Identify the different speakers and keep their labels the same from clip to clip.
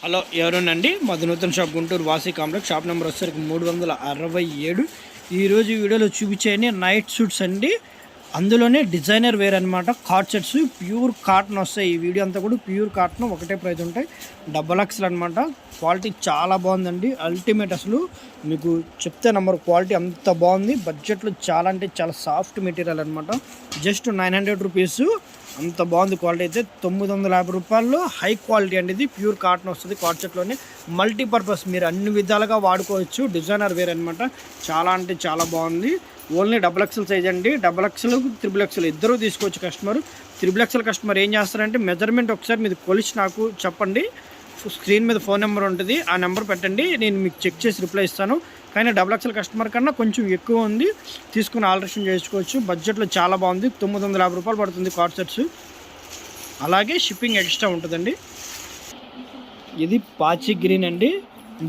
Speaker 1: Hello ఎవరోనండి మాది నూతన షాప్ గుంటూరు వాసీ కాంప్లెక్స్ షాప్ నెంబర్ వచ్చేసరికి 367. ఈరోజు ఈ వీడియోలో చూపించేయండి నైట్ సూట్స్ అండి. అందులోనే డిజైనర్ వేర్ అనమాట. కార్డ్ సెట్స్ ప్యూర్ కాటన్ వస్తాయి. ఈ వీడియో అంతా కూడా ప్యూర్ కాటన్, ఒకటే ప్రైస్ ఉంటాయి. డబల్ ఎక్స్ఎల్ అనమాట. క్వాలిటీ చాలా బాగుందండి, అల్టిమేట్. అసలు మీకు చెప్తే నెంబర్ క్వాలిటీ అంత బాగుంది. బడ్జెట్లో చాలా అంటే చాలా సాఫ్ట్ మెటీరియల్ అనమాట. Just 900 rupees. అంత బాగుంది క్వాలిటీ అయితే. 950 రూపాయల్లో హై క్వాలిటీ అండి. ఇది ప్యూర్ కాటన్ వస్తుంది. కార్డ్ సెట్లోనే మల్టీపర్పస్, మీరు అన్ని విధాలుగా వాడుకోవచ్చు. డిజైనర్ వేర్ అనమాట. చాలా అంటే చాలా బాగుంది. ఓన్లీ డబుల్ ఎక్స్ఎల్ సైజ్ అండి. డబుల్ ఎక్స్ఎల్, త్రిబుల్ ఎక్స్ఎల్ ఇద్దరూ తీసుకోవచ్చు కస్టమర్. త్రిబుల్ ఎక్స్ఎల్ కస్టమర్ ఏం చేస్తారంటే మెజర్మెంట్ ఒకసారి మీరు కొలిచి నాకు చెప్పండి. స్క్రీన్ మీద ఫోన్ నెంబర్ ఉంటుంది, ఆ నెంబర్ పెట్టండి, నేను మీకు చెక్ చేసి రిప్లై ఇస్తాను. కానీ డబుల్ ఎక్స్ఎల్ కస్టమర్ కన్నా కొంచెం ఎక్కువ ఉంది, తీసుకుని ఆల్టరేషన్ చేసుకోవచ్చు. బడ్జెట్లో చాలా బాగుంది. 950 రూపాయలు పడుతుంది కార్డ్ సెట్స్. అలాగే షిప్పింగ్ ఎక్స్ట్రా ఉంటుందండి. ఇది పాచి గ్రీన్ అండి.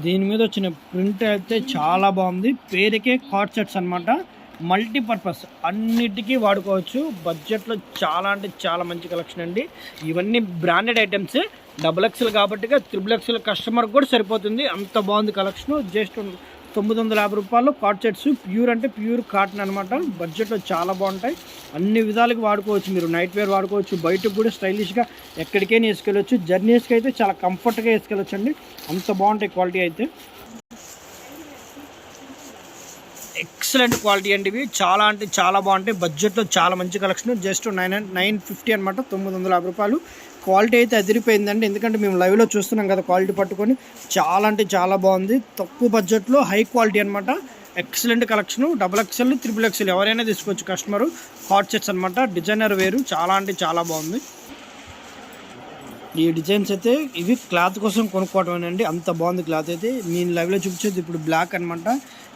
Speaker 1: దీని మీద వచ్చిన ప్రింట్ అయితే చాలా బాగుంది. పేరుకే కార్డ్ సెట్స్ అనమాట. మల్టీపర్పస్, అన్నిటికీ వాడుకోవచ్చు. బడ్జెట్లో చాలా అంటే చాలా మంచి కలెక్షన్ అండి. ఇవన్నీ బ్రాండెడ్ ఐటమ్స్. డబుల్ ఎక్స్ఎల్ కాబట్టి త్రిబుల్ ఎక్స్ఎల్ కస్టమర్ కూడా సరిపోతుంది. అంత బాగుంది కలెక్షన్. జస్ట్ 950 రూపాయలు కార్డ్ సెట్స్. ప్యూర్ అంటే ప్యూర్ కాటన్ అనమాట. బడ్జెట్లో చాలా బాగుంటాయి. అన్ని విధాలుగా వాడుకోవచ్చు. మీరు నైట్ వేర్ వాడుకోవచ్చు, బయటకు కూడా స్టైలిష్గా ఎక్కడికైనా వేసుకెళ్ళవచ్చు. జర్నీస్కి అయితే చాలా కంఫర్ట్గా వేసుకెళ్ళచ్చు అండి. అంత బాగుంటాయి క్వాలిటీ అయితే. ఎక్సలెంట్ క్వాలిటీ అండి. ఇవి చాలా అంటే చాలా బాగుంటాయి. బడ్జెట్లో చాలా మంచి కలెక్షన్. జస్ట్ 950 అనమాట. 950 రూపాయలు. క్వాలిటీ అయితే అదిరిపోయిందండి. ఎందుకంటే మేము లైవ్లో చూస్తున్నాం కదా, క్వాలిటీ పట్టుకొని. చాలా అంటే చాలా బాగుంది. తక్కువ బడ్జెట్లో హై క్వాలిటీ అనమాట. Excellent collection. Double XL, triple XL ఎవరైనా తీసుకోవచ్చు కస్టమరు. కార్డ్ సెట్స్ అనమాట. డిజైనర్ వేరు. చాలా అంటే చాలా బాగుంది. ఈ డిజైన్స్ అయితే ఇవి క్లాత్ కోసం కొనుక్కోవటమేనండి. అంత బాగుంది క్లాత్ అయితే. నేను లైవ్లో చూపించేది ఇప్పుడు బ్లాక్ అనమాట.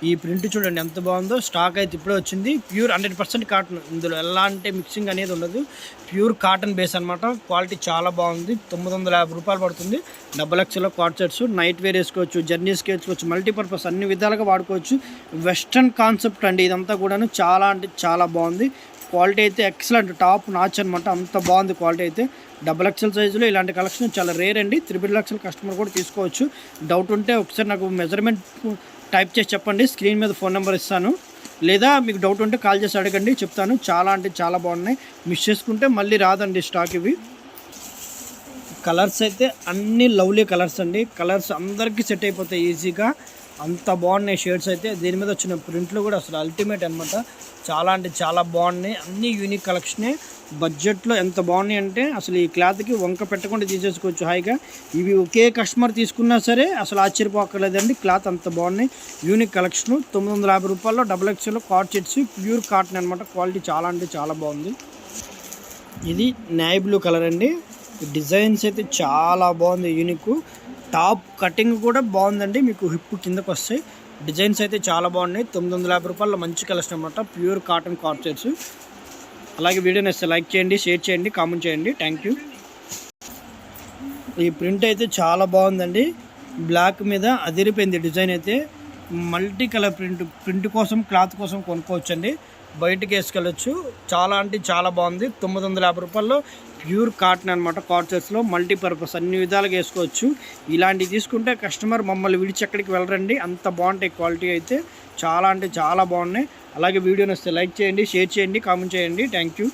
Speaker 1: ఈ ప్రింట్ చూడండి ఎంత బాగుందో. స్టాక్ అయితే ఇప్పుడే వచ్చింది. Pure 100% cotton. ఇందులో ఎలాంటి మిక్సింగ్ అనేది ఉండదు. ప్యూర్ కాటన్ బేస్ అనమాట. క్వాలిటీ చాలా బాగుంది. 950 రూపాయలు పడుతుంది. Double XL card sets. Night wear వేసుకోవచ్చు, జర్నీస్కి వేసుకోవచ్చు, మల్టీపర్పస్ అన్ని విధాలుగా వాడుకోవచ్చు. వెస్ట్రన్ కాన్సెప్ట్ అండి ఇదంతా కూడాను. చాలా అంటే చాలా బాగుంది. క్వాలిటీ అయితే ఎక్సలెంట్, టాప్ నాచ్ అనమాట. అంత బాగుంది క్వాలిటీ అయితే. డబల్ ఎక్స్ఎల్ సైజులో ఇలాంటి కలెక్షన్ చాలా రేర్ అండి. త్రిబుల్ ఎక్స్ఎల్ కస్టమర్ కూడా తీసుకోవచ్చు. డౌట్ ఉంటే ఒకసారి నాకు మెజర్మెంట్ టైప్ చేసి చెప్పండి. స్క్రీన్ మీద ఫోన్ నెంబర్ ఇస్తాను. లేదా మీకు డౌట్ ఉంటే కాల్ చేసి అడగండి, చెప్తాను. చాలా అంటే చాలా బాగున్నాయి. మిస్ చేసుకుంటే మళ్ళీ రాదండి స్టాక్. ఇవి కలర్స్ అయితే అన్ని లవ్లీ కలర్స్ అండి. కలర్స్ అందరికీ సెట్ అయిపోతాయి ఈజీగా. అంత బాగున్నాయి షేడ్స్ అయితే. దీని మీద వచ్చిన ప్రింట్లు కూడా అసలు అల్టిమేట్ అనమాట. చాలా అంటే చాలా బాగున్నాయి. అన్ని యూనిక్ కలెక్షనే. బడ్జెట్లో ఎంత బాగున్నాయి అంటే అసలు ఈ క్లాత్కి వంక పెట్టకుండా తీసేసుకోవచ్చు హాయిగా. ఇవి ఒకే కస్టమర్ తీసుకున్నా సరే అసలు ఆశ్చర్యపోక్కర్లేదండి. క్లాత్ అంత బాగున్నాయి. Unique collection. 950 రూపాయల్లో double XL card sets. Pure cotton అనమాట. క్వాలిటీ చాలా అంటే చాలా బాగుంది. ఇది నేవీ బ్లూ కలర్ అండి. డిజైన్స్ అయితే చాలా బాగుంది. యూనిక్. టాప్ కటింగ్ కూడా బాగుందండి. మీకు హిప్ కిందకు వస్తాయి. డిజైన్స్ అయితే చాలా బాగున్నాయి. 950 రూపాయల్లో మంచి కలెక్షన్ అనమాట. Pure cotton card sets. అలాగే వీడియోని వస్తే లైక్ చేయండి, షేర్ చేయండి, కామెంట్ చేయండి. Thank you. ఈ ప్రింట్ అయితే చాలా బాగుందండి. బ్లాక్ మీద అదిరిపోయింది డిజైన్ అయితే. మల్టీ కలర్ ప్రింట్ కోసం, క్లాత్ కోసం కొనుక్కోవచ్చండి. బయటకి వేసుకెళ్ళచ్చు. చాలా అంటే చాలా బాగుంది. 950 రూపాయల్లో ప్యూర్ కాటన్ అనమాట. కార్డ్ సెట్స్లో మల్టీపర్పస్ అన్ని విధాలుగా వేసుకోవచ్చు. ఇలాంటివి తీసుకుంటే కస్టమర్ మమ్మల్ని విడిచి ఎక్కడికి వెళ్ళరండి. అంత బాగుంటాయి క్వాలిటీ అయితే. చాలా అంటే చాలా బాగున్నాయి. అలాగే వీడియోని వస్తే లైక్ చేయండి, షేర్ చేయండి, కామెంట్ చేయండి. Thank you.